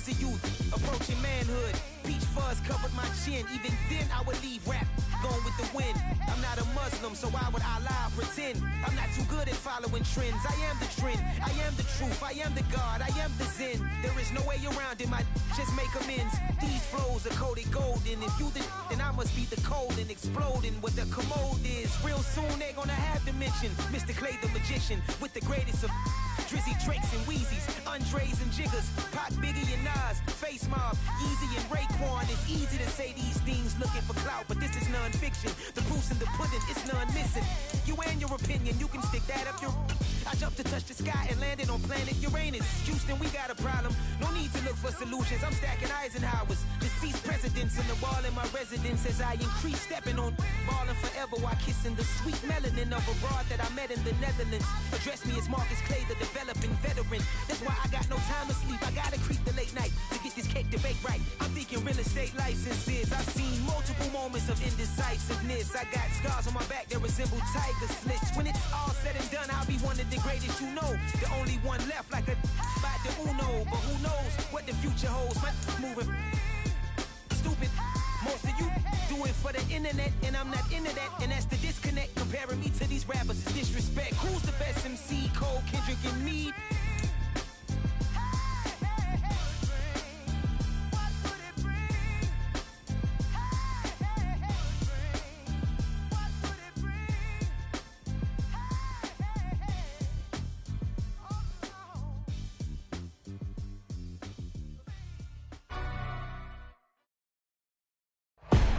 was a youth, approaching manhood. Peach fuzz covered my chin. Even then I would leave rap going with the wind. I'm not a Muslim, so why would Allah pretend? I'm not too good at following trends. I am the trend, I am the truth, I am the God, I am the Zen. There is no way around it, my just make amends. These flows are coated golden. If you the then I must be the cold and exploding what the commode is. Real soon they gonna have to mention Mr. Clay the magician with the greatest of Drizzy, Drakes, and Wheezies, Andres and Jiggers, Pac, Biggie, and Nas, Face Mob, Yeezy, and Raekwon. It's easy to say these things looking for clout, but this is non-fiction. The proof's in the pudding, it's none missing. You and your opinion, you can stick that up your... I jumped to touch the sky and landed on planet Uranus. Houston, we got a problem. No need to look for solutions. I'm stacking Eisenhowers. Deceased presidents in the wall in my residence as I increase stepping on ballin' forever while kissing the sweet melanin of a broad that I met in the Netherlands. Address me as Marcus Clay, the developing veteran. That's why I got no time to sleep. I gotta creep the late night to get this cake to bake right. I'm thinking real estate licenses. I've seen multiple moments of indecisiveness. I got scars on my back that resemble tiger slits. When it's all said and done, I'll be one of the greatest you know. The only one left like a by the Uno. But who knows what the future holds? My moving stupid. Most of you do it for the internet, and I'm not into that. And that's the disconnect. Comparing me to these rappers is disrespect. Who's the best MC? Cole, Kendrick, and me?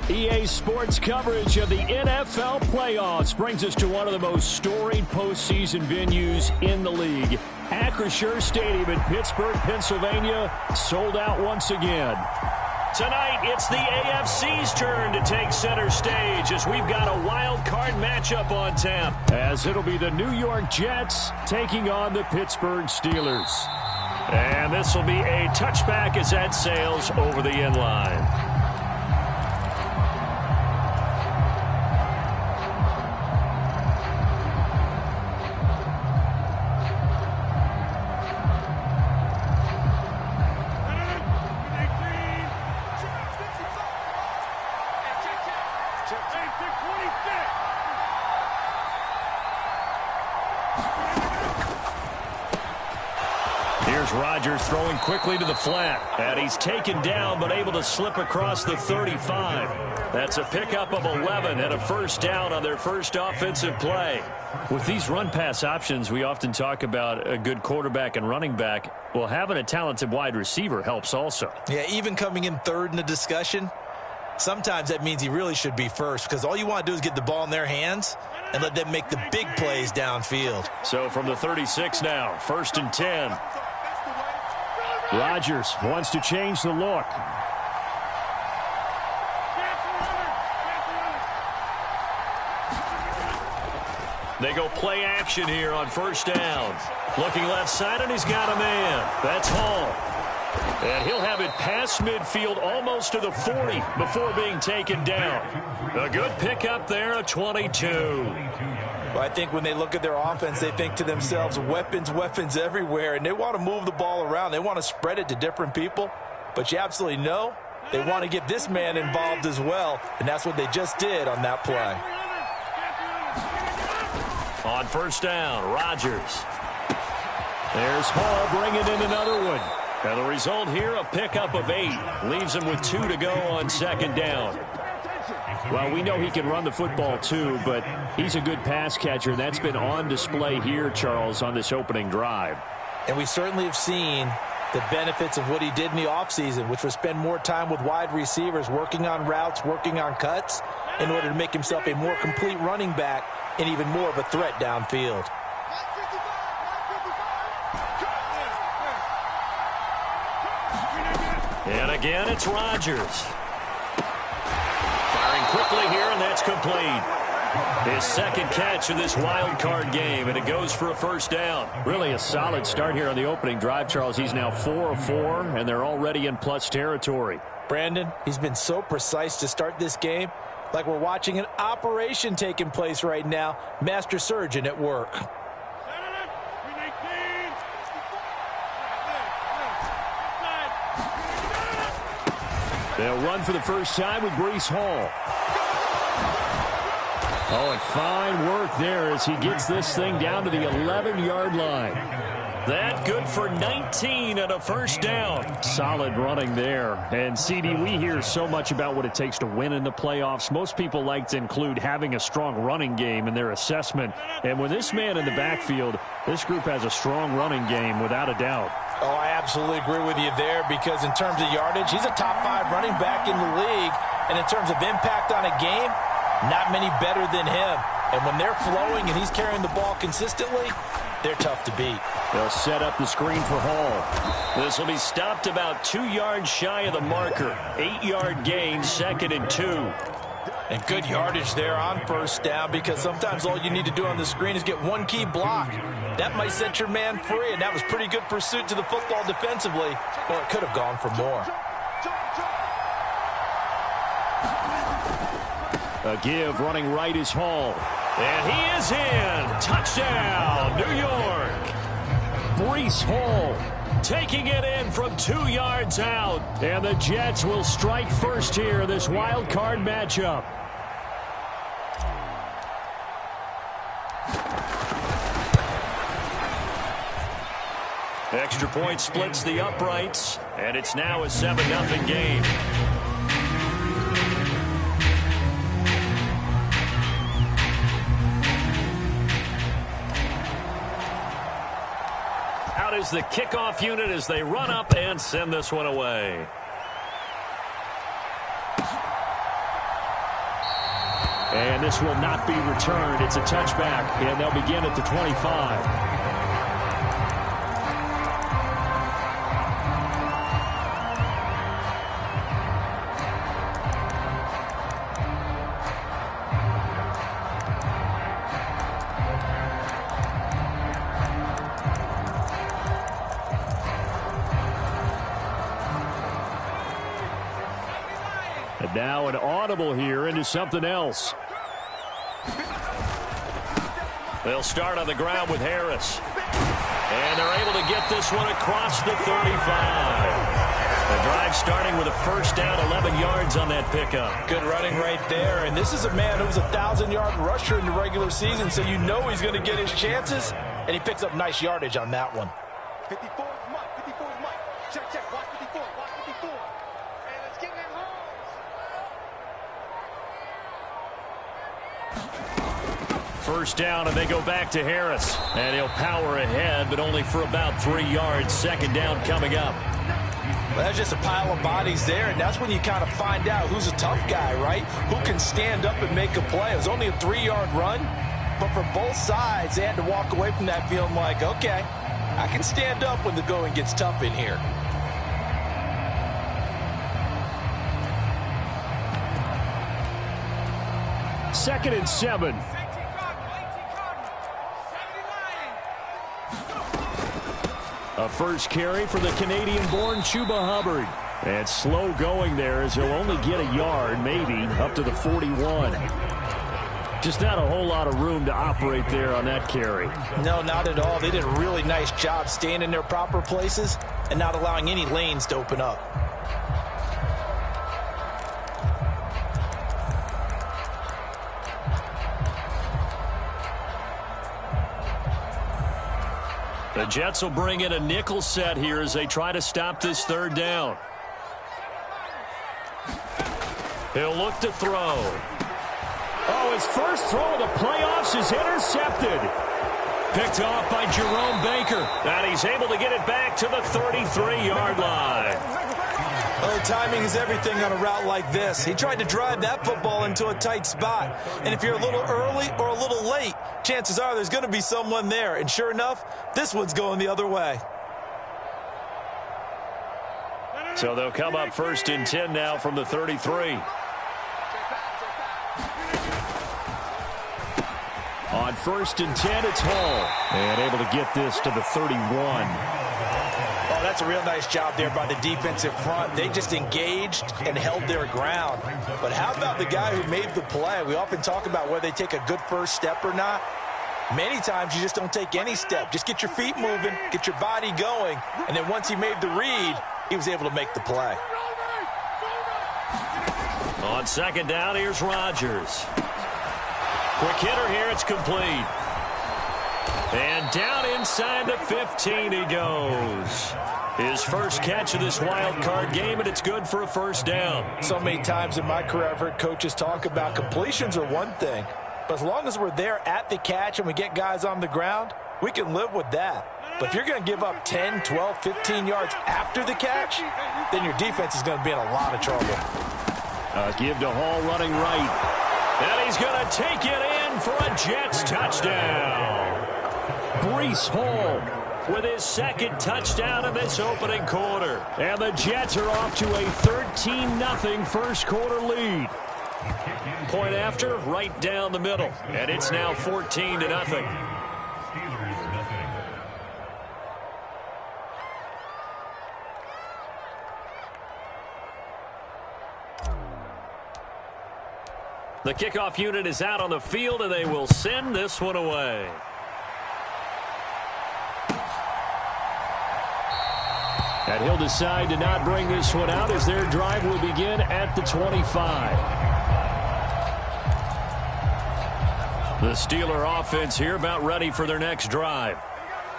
EA Sports coverage of the NFL playoffs brings us to one of the most storied postseason venues in the league. Acrisure Stadium in Pittsburgh, Pennsylvania, sold out once again. Tonight, it's the AFC's turn to take center stage as we've got a wild card matchup on tap. As it'll be the New York Jets taking on the Pittsburgh Steelers. And this will be a touchback as that sails over the end line. Rodgers throwing quickly to the flat. And he's taken down but able to slip across the 35. That's a pickup of 11 and a first down on their first offensive play. With these run-pass options, we often talk about a good quarterback and running back. Well, having a talented wide receiver helps also. Yeah, even coming in third in the discussion, sometimes that means he really should be first because all you want to do is get the ball in their hands and let them make the big plays downfield. So from the 36 now, 1st and 10. Rodgers wants to change the look. They go play action here on first down. Looking left side, and he's got a man. That's Hall. And he'll have it past midfield almost to the 40 before being taken down. A good pickup there, a 22. Well, I think when they look at their offense, they think to themselves, weapons, weapons everywhere, and they want to move the ball around. They want to spread it to different people, but you absolutely know they want to get this man involved as well, and that's what they just did on that play. On first down, Rodgers. There's Hall bringing in another one. And the result here, a pickup of 8. Leaves him with 2 to go on second down. Well, we know he can run the football too, but he's a good pass catcher. That's been on display here, Charles, on this opening drive. And we certainly have seen the benefits of what he did in the offseason, which was spend more time with wide receivers, working on routes, working on cuts, in order to make himself a more complete running back and even more of a threat downfield. And again, it's Rodgers. Firing quickly here, and that's complete. His second catch of this wild card game, and it goes for a first down. Really a solid start here on the opening drive, Charles. He's now 4 of 4, and they're already in plus territory. Brandon, he's been so precise to start this game, like we're watching an operation taking place right now. Master surgeon at work. They'll run for the first time with Breece Hall. Oh, and fine work there as he gets this thing down to the 11-yard line. That good for 19 and a first down. Solid running there. And, CD, we hear so much about what it takes to win in the playoffs. Most people like to include having a strong running game in their assessment. And with this man in the backfield, this group has a strong running game without a doubt. Oh, I absolutely agree with you there because in terms of yardage, he's a top 5 running back in the league. And in terms of impact on a game, not many better than him. And when they're flowing and he's carrying the ball consistently, they're tough to beat. They'll set up the screen for Hall. This will be stopped about 2 yards shy of the marker. 8-yard gain, 2nd and 2. And good yardage there on first down because sometimes all you need to do on the screen is get one key block. That might set your man free, and that was pretty good pursuit to the football defensively, or it could have gone for more. A give running right is Hall. And he is in. Touchdown, New York. Breece Hall taking it in from 2 yards out. And the Jets will strike first here in this wild card matchup. Extra point splits the uprights, and it's now a 7-0 game. Out is the kickoff unit as they run up and send this one away. And this will not be returned. It's a touchback, and they'll begin at the 25. Now an audible here into something else. They'll start on the ground with Harris. And they're able to get this one across the 35. The drive starting with a first down, 11 yards on that pickup. Good running right there. And this is a man who was a 1,000-yard rusher in the regular season, so you know he's going to get his chances. And he picks up nice yardage on that one. 54 is Mike. 54 is Mike. Check, check. Watch 54. Watch 54. And let's get that home. First down, and they go back to Harris. And he'll power ahead, but only for about 3 yards. Second down coming up. Well, that's just a pile of bodies there, and that's when you kind of find out who's a tough guy, right? Who can stand up and make a play. It was only a 3-yard run, but for both sides, they had to walk away from that feeling like, okay, I can stand up when the going gets tough in here. Second and 7. A first carry for the Canadian-born Chuba Hubbard. And slow going there as he'll only get a yard, maybe, up to the 41. Just not a whole lot of room to operate there on that carry. No, not at all. They did a really nice job staying in their proper places and not allowing any lanes to open up. The Jets will bring in a nickel set here as they try to stop this third down. He'll look to throw. Oh, his first throw of the playoffs is intercepted. Picked off by Jerome Baker. And he's able to get it back to the 33-yard line. Oh, timing is everything on a route like this. He tried to drive that football into a tight spot. And if you're a little early or a little late, chances are there's going to be someone there. And sure enough, this one's going the other way. So they'll come up first and 10 now from the 33. On first and 10, it's Hall. And able to get this to the 31. Oh, that's a real nice job there by the defensive front. They just engaged and held their ground. But how about the guy who made the play? We often talk about whether they take a good first step or not. Many times you just don't take any step. Just get your feet moving, get your body going, and then once he made the read, he was able to make the play. On second down, here's Rodgers. Quick hitter here, it's complete. And down inside the 15 he goes. His first catch of this wild card game, and it's good for a first down. So many times in my career I've heard coaches talk about completions are one thing, but as long as we're there at the catch and we get guys on the ground, we can live with that. But if you're going to give up 10, 12, 15 yards after the catch, then your defense is going to be in a lot of trouble. Give to Hall running right. And he's going to take it in for a Jets touchdown. Breece Hall with his second touchdown in this opening quarter. And the Jets are off to a 13-0 first quarter lead. Point after, right down the middle. And it's now 14-0. The kickoff unit is out on the field, and they will send this one away. And he'll decide to not bring this one out as their drive will begin at the 25. The Steeler offense here about ready for their next drive.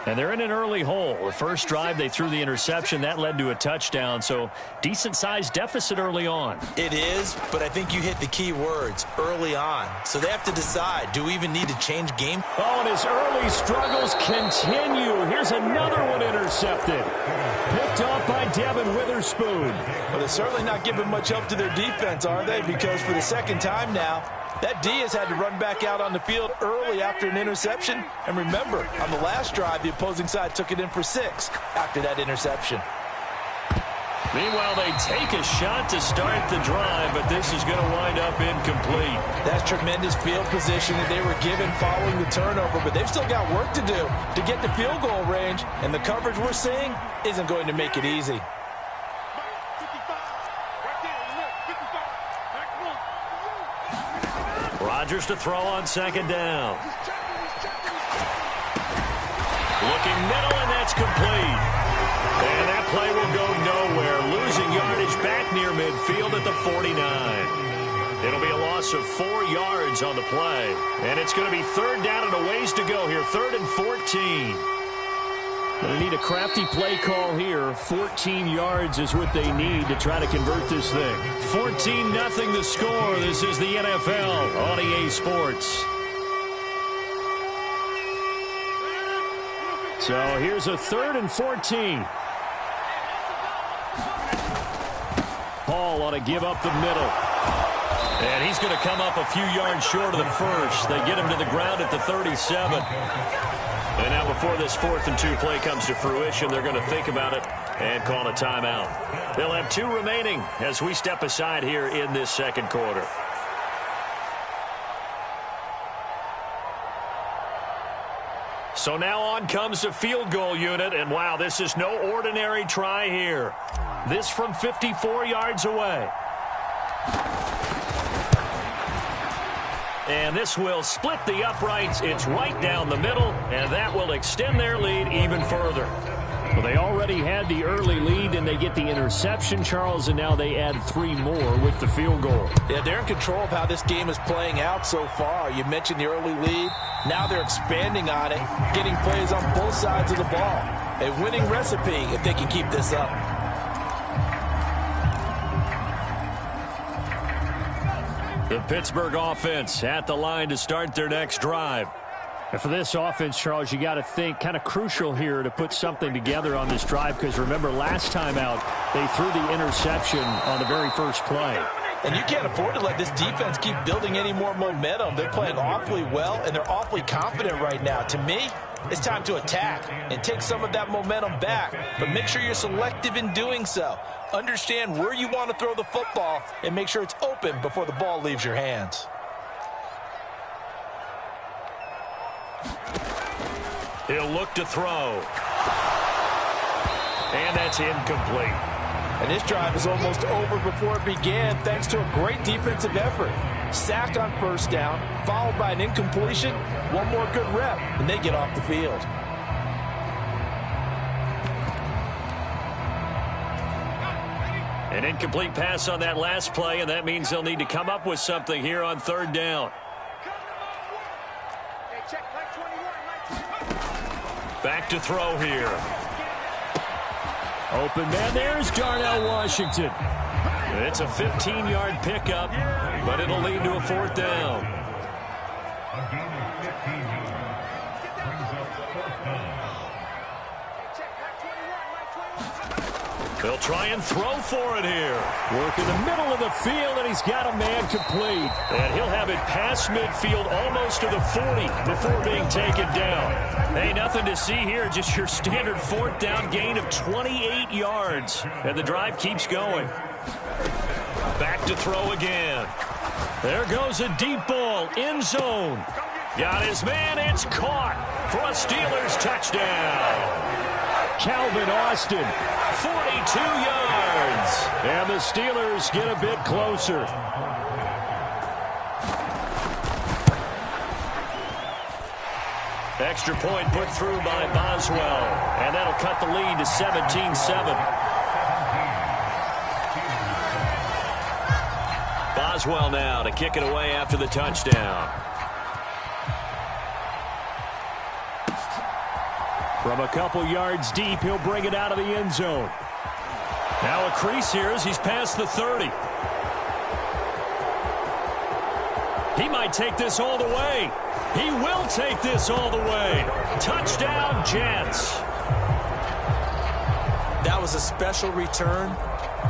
And they're in an early hole. The first drive, they threw the interception. That led to a touchdown, so decent-sized deficit early on. It is, but I think you hit the key words, early on. So they have to decide, do we even need to change game? Oh, and his early struggles continue. Here's another one intercepted. Picked off by Devin Witherspoon. Well, they're certainly not giving much help to their defense, are they? Because for the second time now, that D has had to run back out on the field early after an interception. And remember, on the last drive, the opposing side took it in for 6 after that interception. Meanwhile, they take a shot to start the drive, but this is going to wind up incomplete. That's tremendous field position that they were given following the turnover, but they've still got work to do to get to field goal range, and the coverage we're seeing isn't going to make it easy. Rodgers to throw on second down. Looking middle, and that's complete. And that play will go nowhere. Losing yardage back near midfield at the 49. It'll be a loss of 4 yards on the play. And it's going to be third down and a ways to go here. 3rd and 14. Going to need a crafty play call here. 14 yards is what they need to try to convert this thing. 14-0 the score. This is the NFL on EA Sports. So here's a 3rd and 14. Hall ought to give up the middle. And he's going to come up a few yards short of the first. They get him to the ground at the 37. And now before this 4th and 2 play comes to fruition, they're going to think about it and call a timeout. They'll have 2 remaining as we step aside here in this second quarter. So now on comes the field goal unit, and wow, this is no ordinary try here. This from 54 yards away. And this will split the uprights. It's right down the middle, and that will extend their lead even further. Well, they already had the early lead, and they get the interception, Charles, and now they add 3 more with the field goal. Yeah, they're in control of how this game is playing out so far. You mentioned the early lead. Now they're expanding on it, getting plays on both sides of the ball. A winning recipe if they can keep this up. The Pittsburgh offense at the line to start their next drive. And for this offense, Charles, you got to think kind of crucial here to put something together on this drive, because remember last time out they threw the interception on the very first play. And you can't afford to let this defense keep building any more momentum. They're playing awfully well, and they're awfully confident right now. To me, it's time to attack and take some of that momentum back. But make sure you're selective in doing so. Understand where you want to throw the football and make sure it's open before the ball leaves your hands. He'll look to throw. And that's incomplete. And this drive is almost over before it began thanks to a great defensive effort. Sack on first down, followed by an incompletion. One more good rep, and they get off the field. An incomplete pass on that last play, and that means they'll need to come up with something here on third down. Back to throw here. Open man, there's Darnell Washington. It's a 15-yard pickup, but it'll lead to a fourth down. They'll try and throw for it here. Work in the middle of the field, and he's got a man complete. And he'll have it past midfield almost to the 40 before being taken down. Hey, nothing to see here, just your standard fourth down gain of 28 yards. And the drive keeps going. Back to throw again. There goes a deep ball, end zone. Got his man, it's caught for a Steelers touchdown. Calvin Austin, 42 yards. And the Steelers get a bit closer. Extra point put through by Boswell. And that'll cut the lead to 17-7. Boswell now to kick it away after the touchdown. From a couple yards deep, he'll bring it out of the end zone. Now a crease here as he's past the 30. He might take this all the way. He will take this all the way. Touchdown, Jets. That was a special return,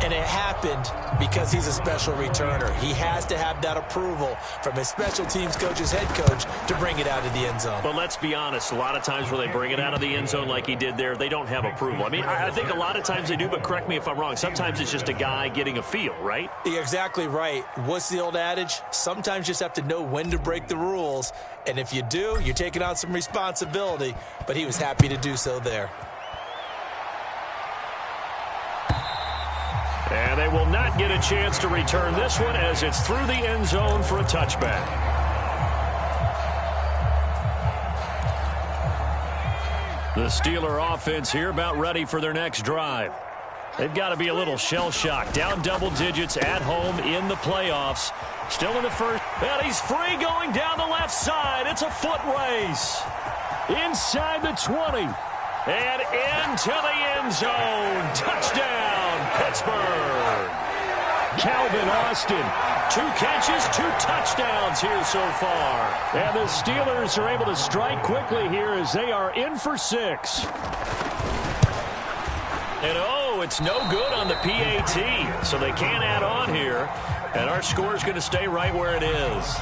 and it happened because he's a special returner. He has to have that approval from his special teams coach's head coach to bring it out of the end zone. But let's be honest, a lot of times when they bring it out of the end zone like he did there, they don't have approval. I mean, I think a lot of times they do, but correct me if I'm wrong. Sometimes it's just a guy getting a feel, right? You're exactly right. What's the old adage? Sometimes you just have to know when to break the rules. And if you do, you're taking on some responsibility. But he was happy to do so there. And they will not get a chance to return this one as it's through the end zone for a touchback. The Steeler offense here about ready for their next drive. They've got to be a little shell-shocked. Down double digits at home in the playoffs. Still in the first. And he's free going down the left side. It's a foot race. Inside the 20. And into the end zone. Touchdown, Pittsburgh. Calvin Austin. 2 catches, 2 touchdowns here so far. And the Steelers are able to strike quickly here as they are in for 6. And oh, it's no good on the PAT. So they can't add on here. And our score is going to stay right where it is.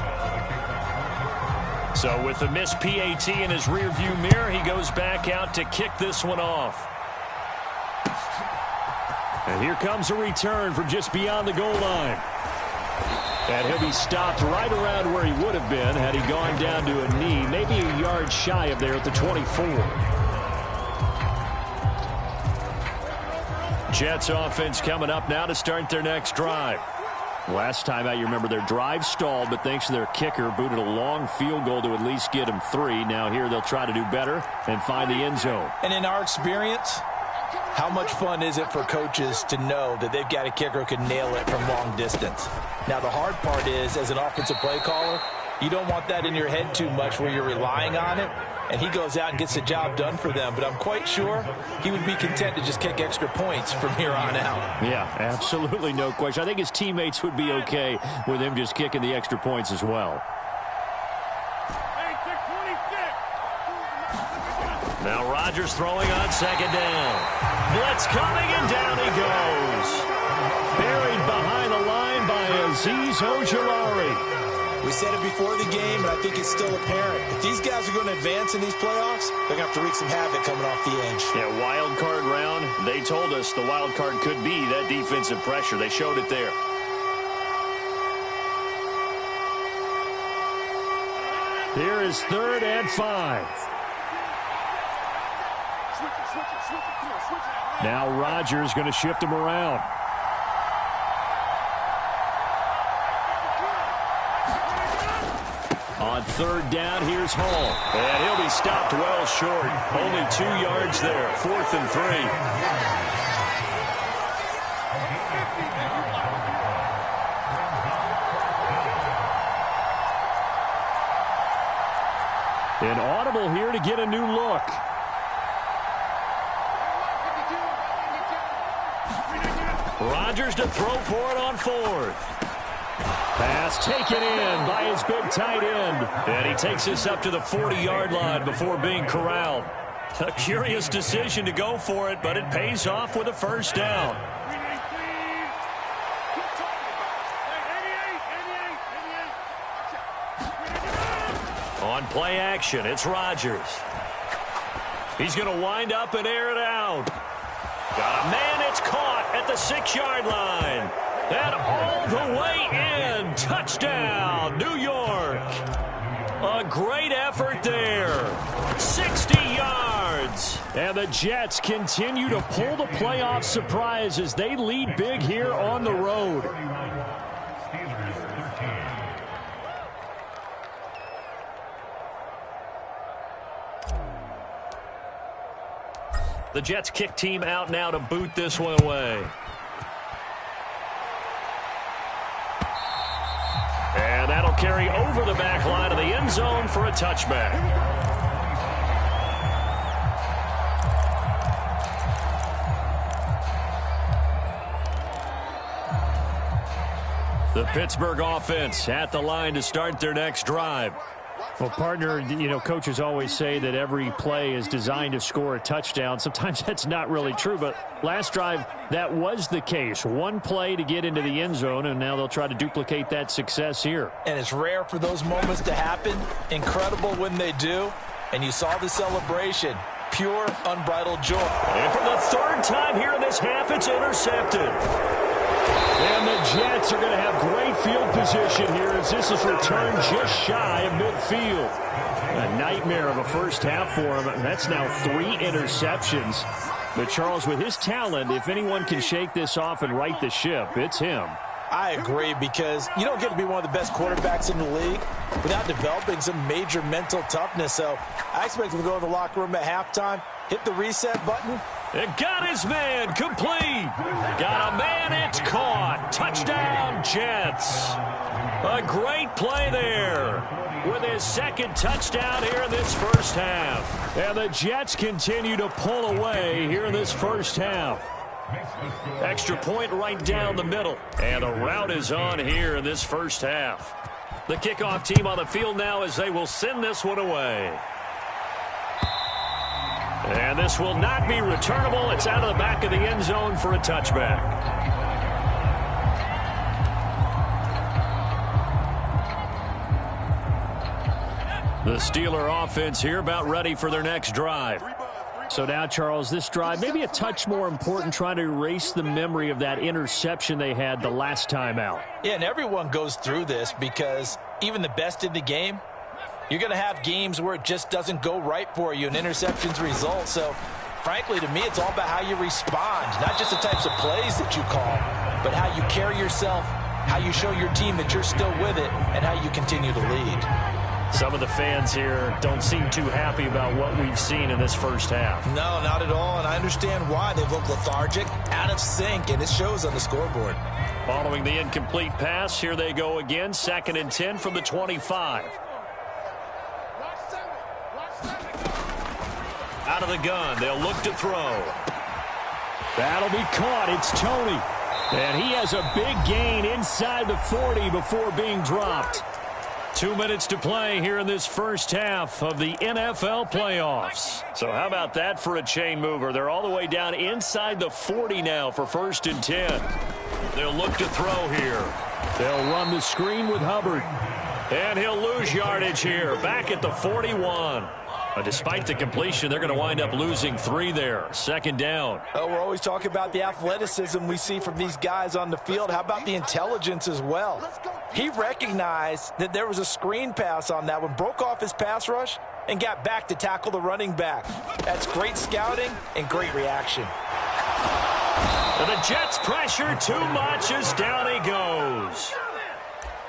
So with the missed PAT in his rearview mirror, he goes back out to kick this one off. And here comes a return from just beyond the goal line. And he'll be stopped right around where he would have been had he gone down to a knee, maybe a yard shy of there at the 24. Jets offense coming up now to start their next drive. Last time out, you remember their drive stalled, but thanks to their kicker, booted a long field goal to at least get them 3. Now here they'll try to do better and find the end zone. And in our experience, how much fun is it for coaches to know that they've got a kicker who can nail it from long distance? Now the hard part is, as an offensive play caller, you don't want that in your head too much where you're relying on it. And he goes out and gets the job done for them. But I'm quite sure he would be content to just kick extra points from here on out. Yeah, absolutely no question. I think his teammates would be okay with him just kicking the extra points as well. Now Rodgers throwing on second down. Blitz coming, and down he goes. Buried behind the line by Azeez Ojulari. We said it before the game, and I think it's still apparent. If these guys are going to advance in these playoffs, they're going to have to wreak some havoc coming off the edge. Yeah, wild card round. They told us the wild card could be that defensive pressure. They showed it there. Here is 3rd and 5. Now Rodgers going to shift him around. On 3rd down, here's Hall. And he'll be stopped well short. Only 2 yards there. 4th and 3. An audible here to get a new look. Rodgers to throw for it on fourth. Pass taken in by his big tight end. And he takes this up to the 40-yard line before being corralled. A curious decision to go for it, but it pays off with a first down. On play action, it's Rodgers. He's going to wind up and air it out. Got a man, it's caught at the 6-yard line. And all the way in. Touchdown, New York. A great effort there. 60 yards. And the Jets continue to pull the playoff surprise as they lead big here on the road. The Jets kick team out now to boot this one away. And that'll carry over the back line of the end zone for a touchback. The Pittsburgh offense at the line to start their next drive. Well, partner, you know, coaches always say that every play is designed to score a touchdown. Sometimes that's not really true, but last drive, that was the case. One play to get into the end zone, and now they'll try to duplicate that success here. And it's rare for those moments to happen. Incredible when they do. And you saw the celebration. Pure, unbridled joy. And for the third time here in this half, it's intercepted. And the Jets are going to have great field position here as this is returned just shy of midfield. A nightmare of a first half for him. That's now 3 interceptions. But Charles, with his talent, if anyone can shake this off and right the ship, it's him. I agree, because you don't get to be one of the best quarterbacks in the league without developing some major mental toughness. So I expect him to go in the locker room at halftime, hit the reset button. It got his man complete. Got a man, it's caught. Touchdown, Jets. A great play there with his second touchdown here in this first half. And the Jets continue to pull away here in this first half. Extra point right down the middle. And the route is on here in this first half. The kickoff team on the field now as they will send this one away. And this will not be returnable. It's out of the back of the end zone for a touchback. The Steeler offense here about ready for their next drive. So now, Charles, this drive maybe a touch more important, trying to erase the memory of that interception they had the last time out. Yeah, and everyone goes through this because even the best in the game, you're going to have games where it just doesn't go right for you and interceptions result. So, frankly, to me, it's all about how you respond, not just the types of plays that you call, but how you carry yourself, how you show your team that you're still with it, and how you continue to lead. Some of the fans here don't seem too happy about what we've seen in this first half. No, not at all, and I understand why. They look lethargic, out of sync, and it shows on the scoreboard. Following the incomplete pass, here they go again, 2nd and 10 from the 25. Out of the gun, they'll look to throw. That'll be caught. It's Tony. And he has a big gain inside the 40 before being dropped. 2 minutes to play here in this first half of the NFL playoffs. So how about that for a chain mover? They're all the way down inside the 40 now for 1st and 10. They'll look to throw here. They'll run the screen with Hubbard. And he'll lose yardage here, back at the 41. Despite the completion, they're going to wind up losing 3 there. 2nd down. Oh, we're always talking about the athleticism we see from these guys on the field. How about the intelligence as well? He recognized that there was a screen pass on that one, broke off his pass rush, and got back to tackle the running back. That's great scouting and great reaction. And the Jets pressure too much as down he goes.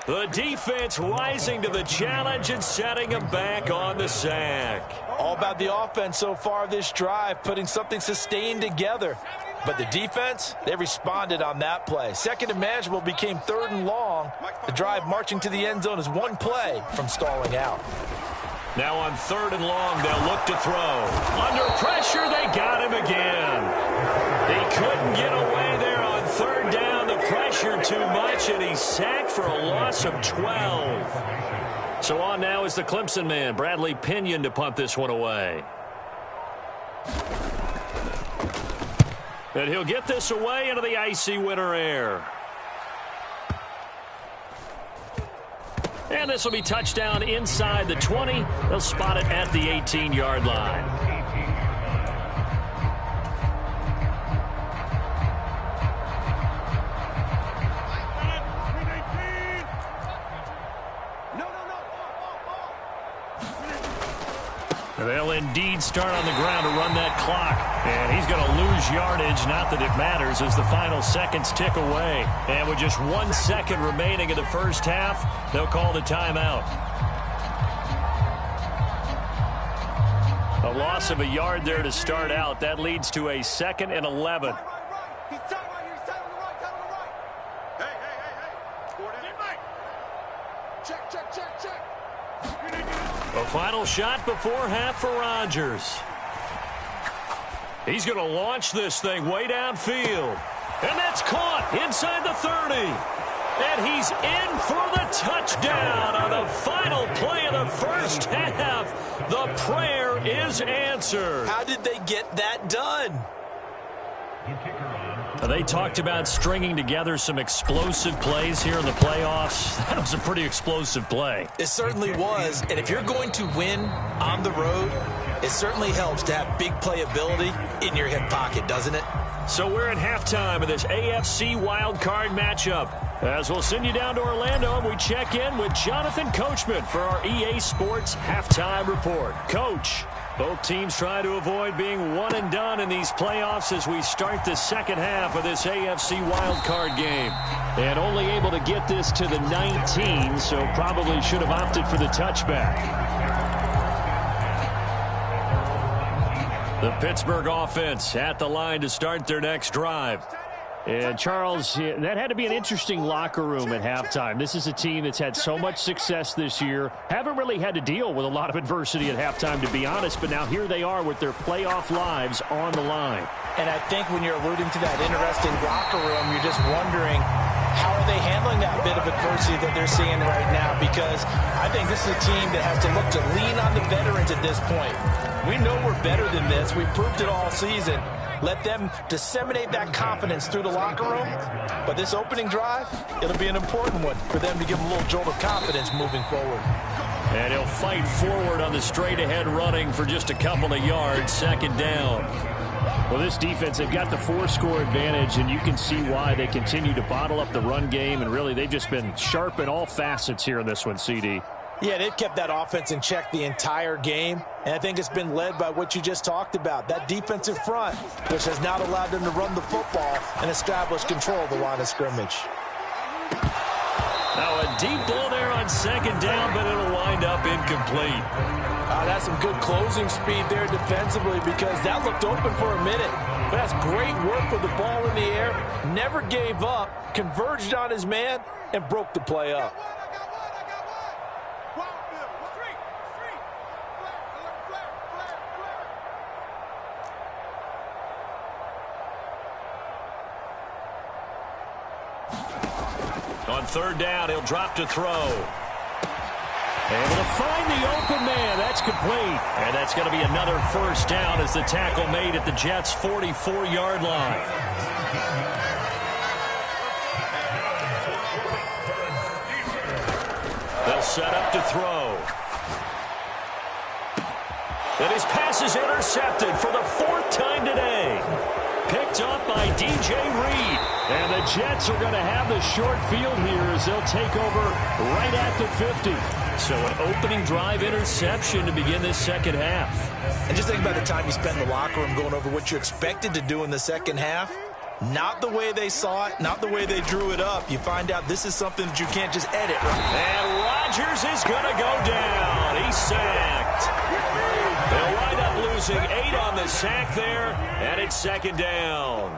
The defense rising to the challenge and setting him back on the sack. All about the offense so far this drive, putting something sustained together. But the defense, they responded on that play. Second and manageable became 3rd and long. The drive marching to the end zone is one play from stalling out. Now on 3rd and long, they'll look to throw. Under pressure, they got him again. He couldn't get away there on 3rd down. The pressure too much, and he's sacked for a loss of 12. So on now is the Clemson man, Bradley Pinion, to punt this one away. And he'll get this away into the icy winter air. And this will be touchdown inside the 20. They'll spot it at the 18-yard line. They'll indeed start on the ground to run that clock. And he's going to lose yardage. Not that it matters as the final seconds tick away. And with just 1 second remaining in the first half, they'll call the timeout. A loss of a yard there to start out. That leads to a 2nd and 11. He's tied right here. He's tied on the right. Tied on the right. Hey. Four down. Check. A final shot before half for Rodgers. He's going to launch this thing way downfield. And that's caught inside the 30. And he's in for the touchdown on the final play of the first half. The prayer is answered. How did they get that done? They talked about stringing together some explosive plays here in the playoffs. That was a pretty explosive play. It certainly was. And if you're going to win on the road, it certainly helps to have big playability in your hip pocket, doesn't it? So we're at halftime of this AFC wildcard matchup. As we'll send you down to Orlando, and we check in with Jonathan Coachman for our EA Sports Halftime Report. Coach, both teams try to avoid being one and done in these playoffs as we start the second half of this AFC wildcard game. And only able to get this to the 19, so probably should have opted for the touchback. The Pittsburgh offense at the line to start their next drive. And, Charles, that had to be an interesting locker room at halftime. This is a team that's had so much success this year. Haven't really had to deal with a lot of adversity at halftime, to be honest. But now here they are with their playoff lives on the line. And I think when you're alluding to that interesting locker room, you're just wondering how are they handling that bit of adversity that they're seeing right now? Because I think this is a team that has to look to lean on the veterans at this point. We know we're better than this. We've proved it all season. Let them disseminate that confidence through the locker room. But this opening drive, it'll be an important one for them to give them a little jolt of confidence moving forward. And he'll fight forward on the straight-ahead running for just a couple of yards, second down. Well, this defense, they've got the 4-score advantage, and you can see why they continue to bottle up the run game. And really, they've just been sharp in all facets here in this one, CD. Yeah, they've kept that offense in check the entire game, and I think it's been led by what you just talked about, that defensive front, which has not allowed them to run the football and establish control of the line of scrimmage. Now a deep ball there on second down, but it'll wind up incomplete. That's some good closing speed there defensively because that looked open for a minute. But that's great work with the ball in the air, never gave up, converged on his man, and broke the play up. On third down, he'll drop to throw. Able to find the open man. That's complete. And that's going to be another first down as the tackle made at the Jets' 44-yard line. They'll set up to throw. And his pass is intercepted for the 4th time today. Picked up by DJ Reed. And the Jets are going to have the short field here as they'll take over right at the 50. So an opening drive interception to begin this second half. And just think about the time you spend in the locker room going over what you expected to do in the second half. Not the way they saw it, not the way they drew it up. You find out this is something that you can't just edit. And Rodgers is going to go down. He's sacked. They'll wind up losing losing 8 on the sack there, and it's second down.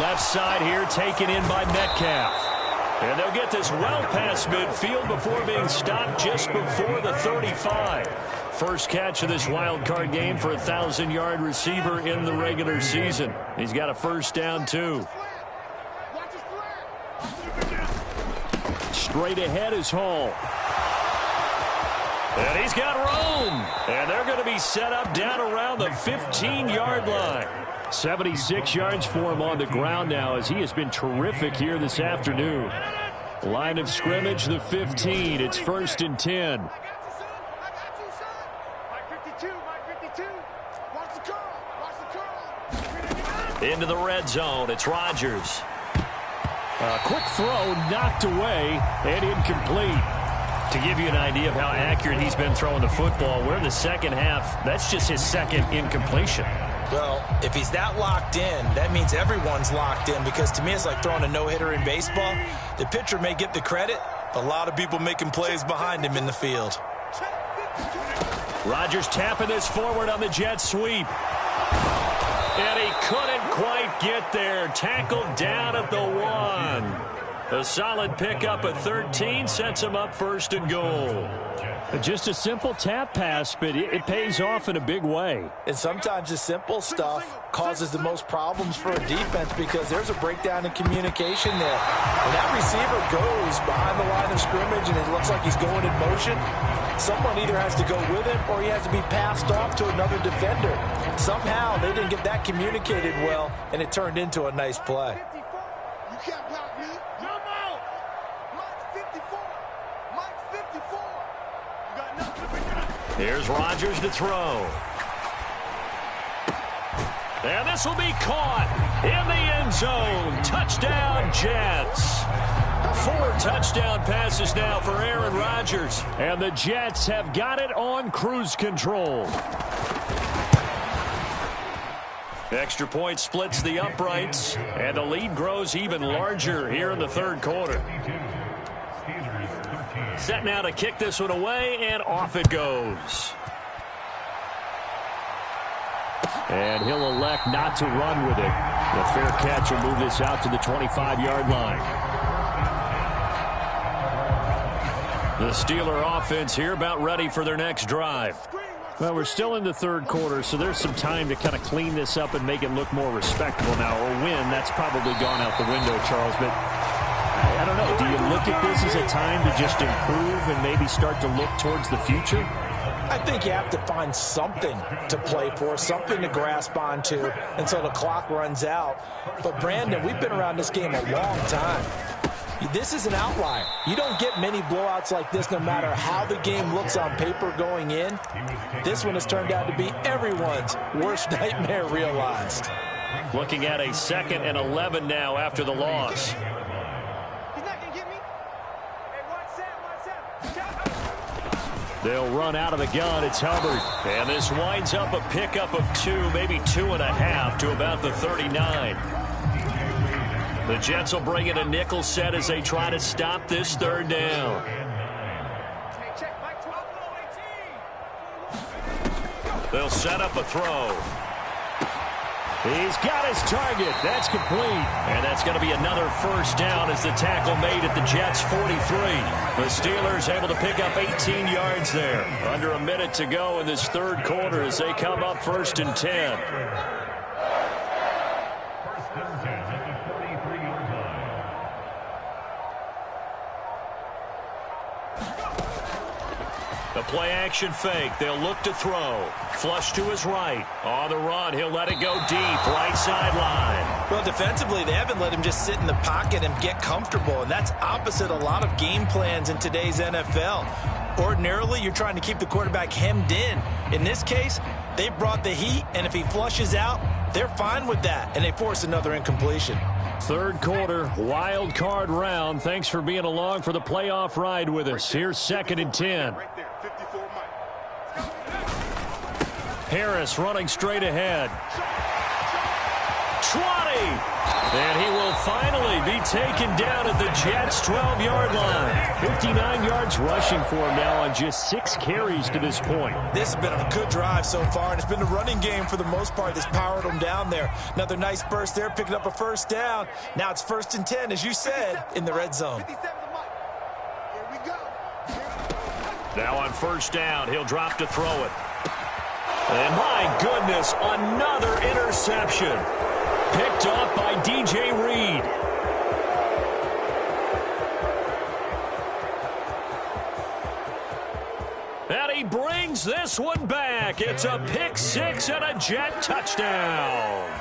Left side here taken in by Metcalf. And they'll get this well past midfield before being stopped just before the 35. First catch of this wild card game for a 1,000-yard receiver in the regular season. He's got a first down, too. Straight ahead is Hall. And he's got room. And they're going to be set up down around the 15-yard line. 76 yards for him on the ground now as he has been terrific here this afternoon. Line of scrimmage, the 15. It's 1st and 10. Into the red zone. It's Rodgers. A quick throw knocked away and incomplete. To give you an idea of how accurate he's been throwing the football, we're in the second half. That's just his second incompletion. Well, if he's that locked in, that means everyone's locked in, because to me it's like throwing a no-hitter in baseball. The pitcher may get the credit, a lot of people making plays behind him in the field. Rodgers tapping this forward on the jet sweep. And he couldn't quite get there. Tackled down at the 1. A solid pickup at 13 sets him up 1st and goal. Just a simple tap pass, but it pays off in a big way. And sometimes the simple stuff causes the most problems for a defense, because there's a breakdown in communication there. When that receiver goes behind the line of scrimmage and it looks like he's going in motion, someone either has to go with him or he has to be passed off to another defender. Somehow they didn't get that communicated well, and it turned into a nice play. You can't block me. Jump out. Mike's 54. Mike's 54. You got nothing. Here's Rodgers to throw. And this will be caught in the end zone. Touchdown, Jets. 4 touchdown passes now for Aaron Rodgers. And the Jets have got it on cruise control. Extra point splits the uprights, and the lead grows even larger here in the third quarter. Set now to kick this one away, and off it goes. And he'll elect not to run with it. The fair catch will move this out to the 25-yard line. The Steeler offense here about ready for their next drive. Well, we're still in the third quarter, so there's some time to kind of clean this up and make it look more respectable now. Or win, that's probably gone out the window, Charles. But I don't know. Do you look at this as a time to just improve and maybe start to look towards the future? I think you have to find something to play for, something to grasp onto until the clock runs out. But, Brandon, we've been around this game a long time. This is an outlier. You don't get many blowouts like this no matter how the game looks on paper going in. This one has turned out to be everyone's worst nightmare realized. Looking at a 2nd and 11 now after the loss. He's not going to get me. Hey, watch that. They'll run out of the gun. It's Hubbard. And this winds up a pickup of 2, maybe 2.5 to about the 39. The Jets will bring in a nickel set as they try to stop this third down. They'll set up a throw. He's got his target. That's complete. And that's going to be another first down as the tackle made at the Jets' 43. The Steelers able to pick up 18 yards there. Under a minute to go in this third quarter as they come up 1st and 10. The play-action fake. They'll look to throw. Flush to his right. On the run, he'll let it go deep. Right sideline. Well, defensively, they haven't let him just sit in the pocket and get comfortable, and that's opposite a lot of game plans in today's NFL. Ordinarily, you're trying to keep the quarterback hemmed in. In this case, they brought the heat, and if he flushes out, they're fine with that, and they force another incompletion. Third quarter, wild card round. Thanks for being along for the playoff ride with us. Here's 2nd and 10. Harris running straight ahead. And he will finally be taken down at the Jets' 12-yard line. 59 yards rushing for him now on just 6 carries to this point. This has been a good drive so far, and it's been the running game for the most part that's powered him down there. Another nice burst there, picking up a first down. Now it's 1st and 10, as you said, in the red zone. Now on 1st down, he'll drop to throw it. And my goodness, another interception. Picked off by DJ Reed. And he brings this one back. It's a pick 6 and a Jet touchdown.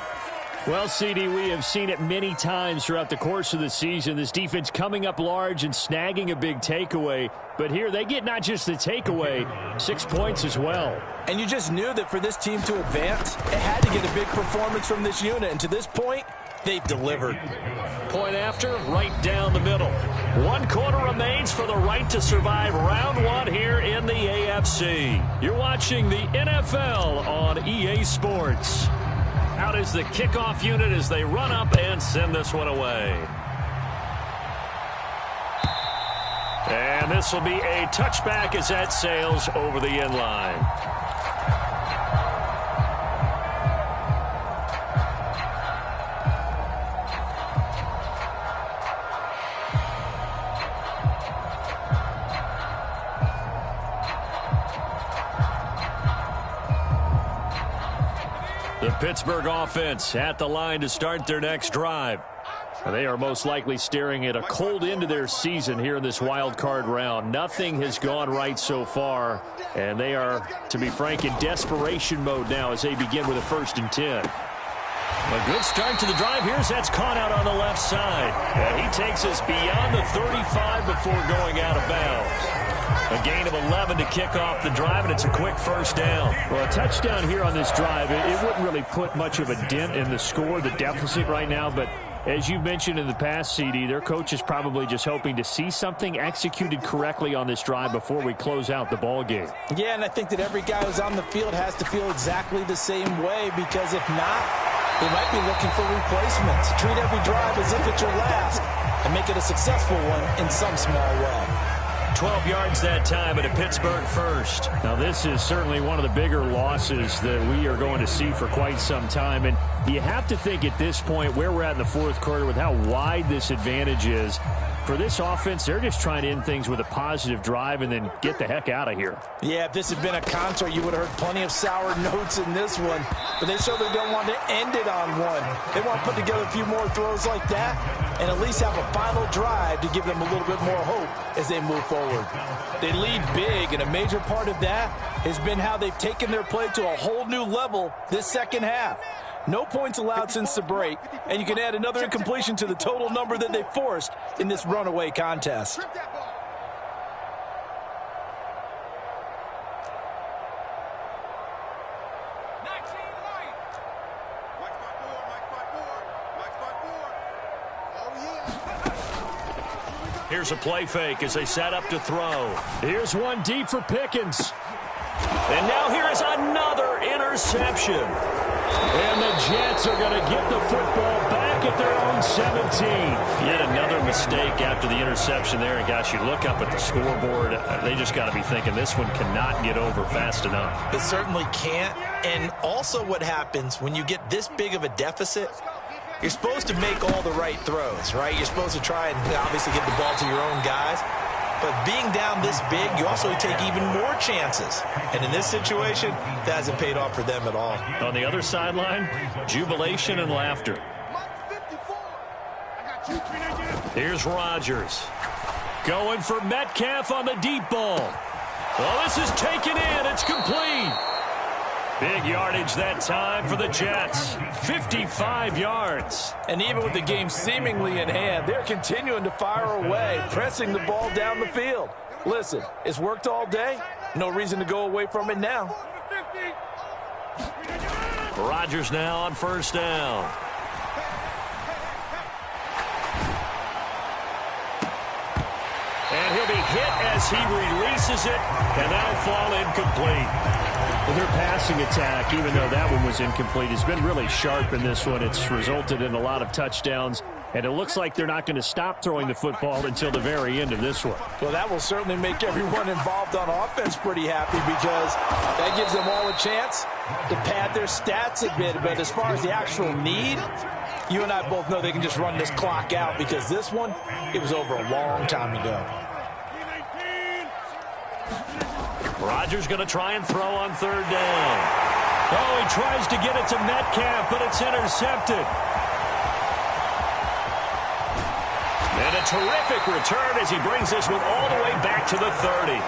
Well, CD, we have seen it many times throughout the course of the season. This defense coming up large and snagging a big takeaway. But here they get not just the takeaway, 6 points as well. And you just knew that for this team to advance, it had to get a big performance from this unit. And to this point, they've delivered. Point after, right down the middle. 1 quarter remains for the right to survive round 1 here in the AFC. You're watching the NFL on EA Sports. Out is the kickoff unit as they run up and send this one away. And this will be a touchback as that sails over the end line. The Pittsburgh offense at the line to start their next drive. They are most likely staring at a cold end to their season here in this wild card round. Nothing has gone right so far, and they are, to be frank, in desperation mode now as they begin with a 1st and 10. A good start to the drive. Here's that's caught out on the left side. And he takes us beyond the 35 before going out of bounds. A gain of 11 to kick off the drive, and it's a quick 1st down. Well, a touchdown here on this drive, it wouldn't really put much of a dent in the score, the deficit right now, but as you've mentioned in the past, CD, their coach is probably just hoping to see something executed correctly on this drive before we close out the ball game. Yeah, and I think that every guy who's on the field has to feel exactly the same way, because if not, they might be looking for replacements. Treat every drive as if it's your last and make it a successful one in some small way. 12 yards that time at a Pittsburgh 1st. Now, this is certainly one of the bigger losses that we are going to see for quite some time. And you have to think at this point where we're at in the 4th quarter with how wide this advantage is. For this offense, they're just trying to end things with a positive drive and then get the heck out of here. Yeah, if this had been a concert, you would have heard plenty of sour notes in this one. But they certainly don't want to end it on one. They want to put together a few more throws like that and at least have a final drive to give them a little bit more hope as they move forward. They lead big, and a major part of that has been how they've taken their play to a whole new level this second half. No points allowed since the break, and you can add another incompletion to the total number that they forced in this runaway contest. Here's a play fake as they set up to throw. Here's one deep for Pickens. And now here is another interception. And the Jets are going to get the football back at their own 17. Yet another mistake after the interception there. And, gosh, you look up at the scoreboard, they just got to be thinking this one cannot get over fast enough. It certainly can't. And also what happens when you get this big of a deficit, you're supposed to make all the right throws, right? You're supposed to try and obviously get the ball to your own guys. But being down this big, you also take even more chances. And in this situation, that hasn't paid off for them at all. On the other sideline, jubilation and laughter. Here's Rodgers. Going for Metcalf on the deep ball. Well, this is taken in. It's complete. Big yardage that time for the Jets. 55 yards. And even with the game seemingly in hand, they're continuing to fire away, pressing the ball down the field. Listen, it's worked all day. No reason to go away from it now. Rodgers now on 1st down. And he'll be hit as he releases it, and that'll fall incomplete. Well, their passing attack, even though that one was incomplete, has been really sharp in this one. It's resulted in a lot of touchdowns, and it looks like they're not going to stop throwing the football until the very end of this one. Well, that will certainly make everyone involved on offense pretty happy because that gives them all a chance to pad their stats a bit. But as far as the actual need, you and I both know they can just run this clock out because this one, it was over a long time ago. Rodgers going to try and throw on third down. Oh, he tries to get it to Metcalf, but it's intercepted. And a terrific return as he brings this one all the way back to the 30.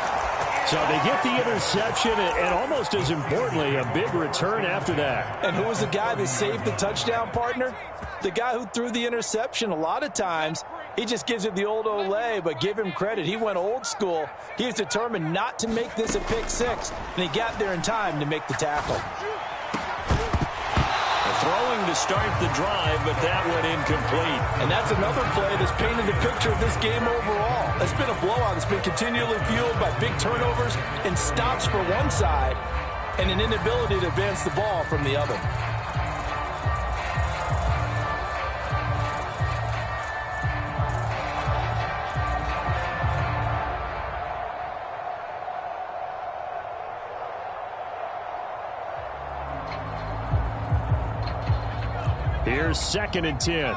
So they get the interception, and almost as importantly, a big return after that. And who was the guy that saved the touchdown, partner? The guy who threw the interception. A lot of times, he just gives it the old Olay, but give him credit. He went old school. He was determined not to make this a pick six, and he got there in time to make the tackle. Throwing to start the drive, but that went incomplete. And that's another play that's painted the picture of this game overall. It's been a blowout. It's been continually fueled by big turnovers and stops for one side and an inability to advance the ball from the other. Here's 2nd and 10.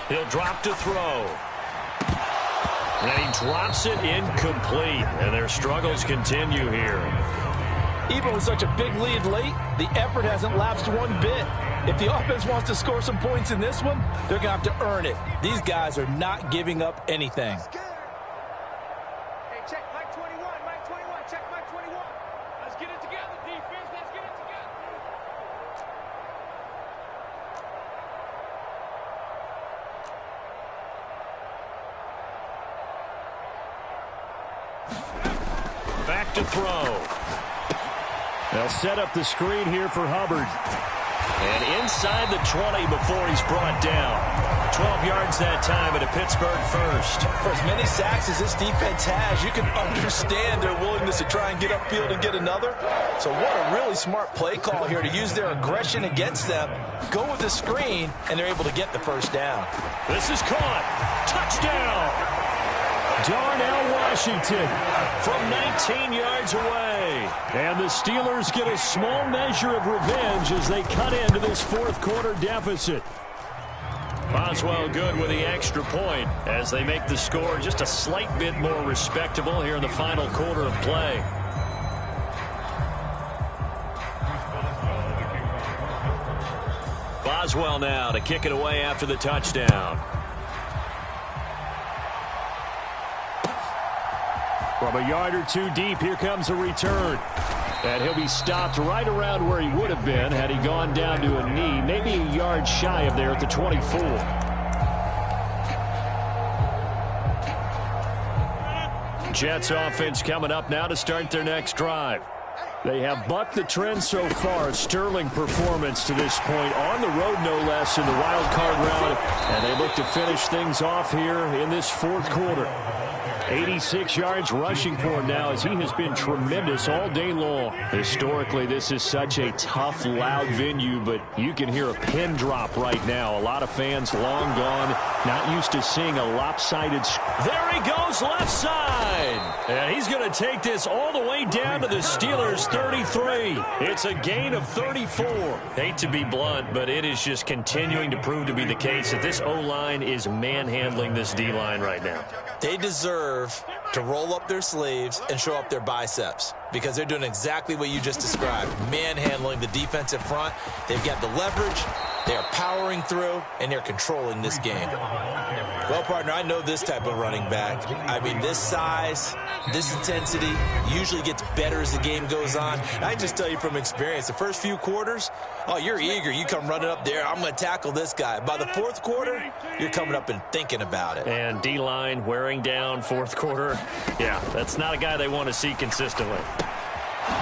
He'll drop to throw. And he drops it incomplete. And their struggles continue here. Even with such a big lead late, the effort hasn't lapsed one bit. If the offense wants to score some points in this one, they're going to have to earn it. These guys are not giving up anything. Back to throw. They'll set up the screen here for Hubbard. And inside the 20 before he's brought down. 12 yards that time, and a Pittsburgh first. For as many sacks as this defense has, you can understand their willingness to try and get upfield and get another. So what a really smart play call here to use their aggression against them. Go with the screen, and they're able to get the first down. This is caught. Touchdown. Darnell Washington from 19 yards away. And the Steelers get a small measure of revenge as they cut into this fourth quarter deficit. Boswell good with the extra point as they make the score just a slight bit more respectable here in the final quarter of play. Boswell now to kick it away after the touchdown. From a yard or two deep, here comes a return. And he'll be stopped right around where he would have been had he gone down to a knee, maybe a yard shy of there at the 24. Jets offense coming up now to start their next drive. They have bucked the trend so far. Sterling performance to this point on the road, no less, in the wild card round. And they look to finish things off here in this fourth quarter. 86 yards rushing for him now as he has been tremendous all day long. Historically, this is such a tough, loud venue, but you can hear a pin drop right now. A lot of fans long gone, not used to seeing a lopsided. There he goes, left side. And he's going to take this all the way down to the Steelers' 33. It's a gain of 34. Hate to be blunt, but it is just continuing to prove to be the case that this O-line is manhandling this D-line right now. They deserve to roll up their sleeves and show up their biceps because they're doing exactly what you just described, manhandling the defensive front. They've got the leverage, they're powering through, and they're controlling this game. Well, partner, I know this type of running back. I mean, this size, this intensity usually gets better as the game goes on. And I can just tell you from experience, the first few quarters, oh, you're eager. You come running up there, I'm going to tackle this guy. By the fourth quarter, you're coming up and thinking about it. And D-line wearing down fourth quarter. Yeah, that's not a guy they want to see consistently.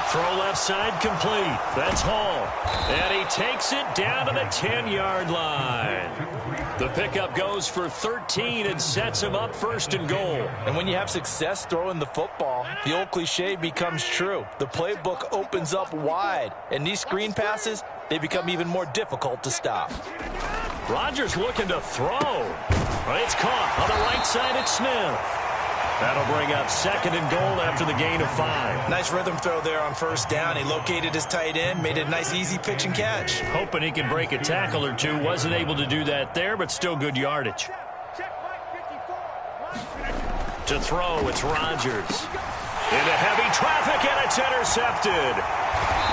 Throw left side complete. That's Hall. And he takes it down to the 10-yard line. The pickup goes for 13 and sets him up first and goal. And when you have success throwing the football, the old cliche becomes true. The playbook opens up wide, and these screen passes, they become even more difficult to stop. Rodgers looking to throw. It's caught on the right side at Smith. That'll bring up second and goal after the gain of 5. Nice rhythm throw there on first down. He located his tight end, made it a nice easy pitch and catch. Hoping he can break a tackle or two. Wasn't able to do that there, but still good yardage. To throw, it's Rodgers. Into heavy traffic, and it's intercepted.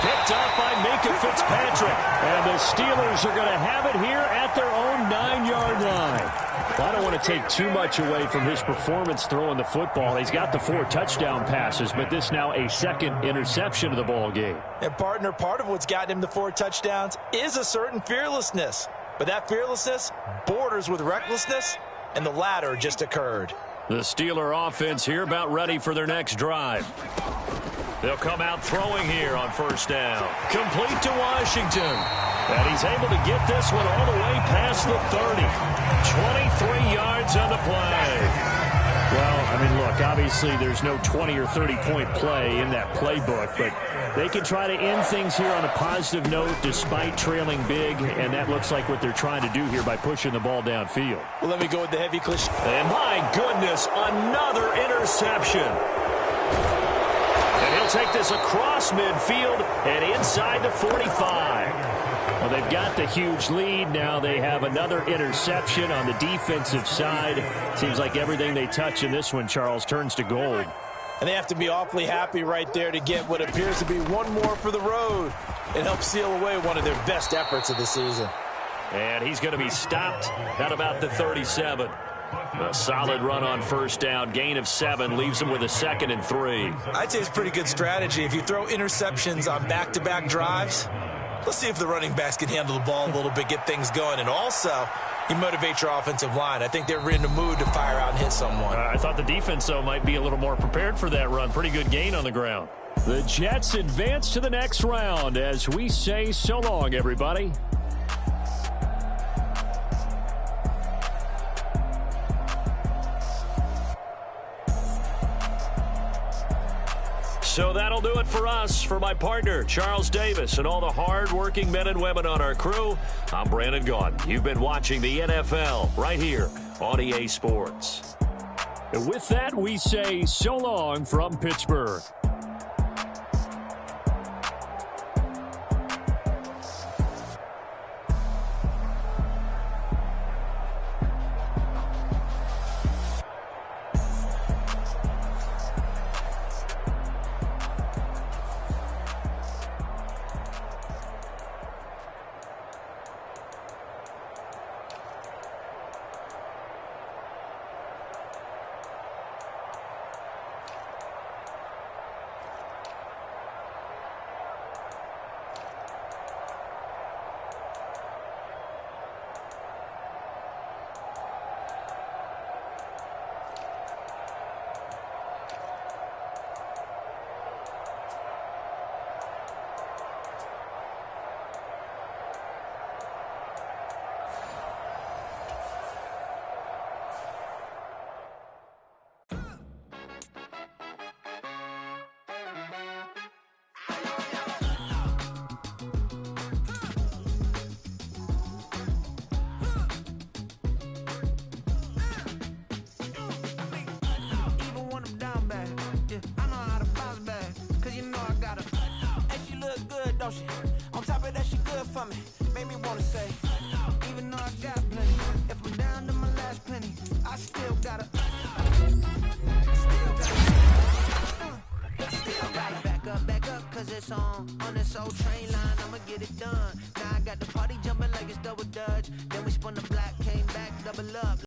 Picked up by Minkah Fitzpatrick. And the Steelers are going to have it here at their own 9-yard line. I don't want to take too much away from his performance throwing the football. He's got the 4 touchdown passes, but this now a second interception of the ball game. And, partner, part of what's gotten him the 4 touchdowns is a certain fearlessness. But that fearlessness borders with recklessness, and the latter just occurred. The Steeler offense here about ready for their next drive. They'll come out throwing here on first down. Complete to Washington. And he's able to get this one all the way past the 30. 23 yards on the play. Well, I mean, look, obviously there's no 20 or 30-point play in that playbook, but they can try to end things here on a positive note despite trailing big, and that looks like what they're trying to do here by pushing the ball downfield. Well, let me go with the heavy cliche. And my goodness, another interception. And he'll take this across midfield and inside the 45. Well, they've got the huge lead. Now they have another interception on the defensive side. Seems like everything they touch in this one, Charles, turns to gold. And they have to be awfully happy right there to get what appears to be one more for the road. It helps seal away one of their best efforts of the season. And he's going to be stopped at about the 37. A solid run on first down. Gain of 7 leaves him with a 2nd and 3. I'd say it's pretty good strategy. If you throw interceptions on back-to-back drives, let's see if the running backs can handle the ball a little bit, get things going. And also, you motivate your offensive line. I think they're in the mood to fire out and hit someone. I thought the defense, though, might be a little more prepared for that run. Pretty good gain on the ground. The Jets advance to the next round as we say so long, everybody. So that'll do it for us. For my partner, Charles Davis, and all the hard-working men and women on our crew, I'm Brandon Gaudin. You've been watching the NFL right here on EA Sports. And with that, we say so long from Pittsburgh. Don't she? On top of that, she good for me. Made me wanna say, even though I got plenty, if I'm down to my last penny, I still gotta back up, cause it's on this old train line, I'ma get it done. Now I got the party jumping like it's double dutch. Then we spun the block, came back, double up.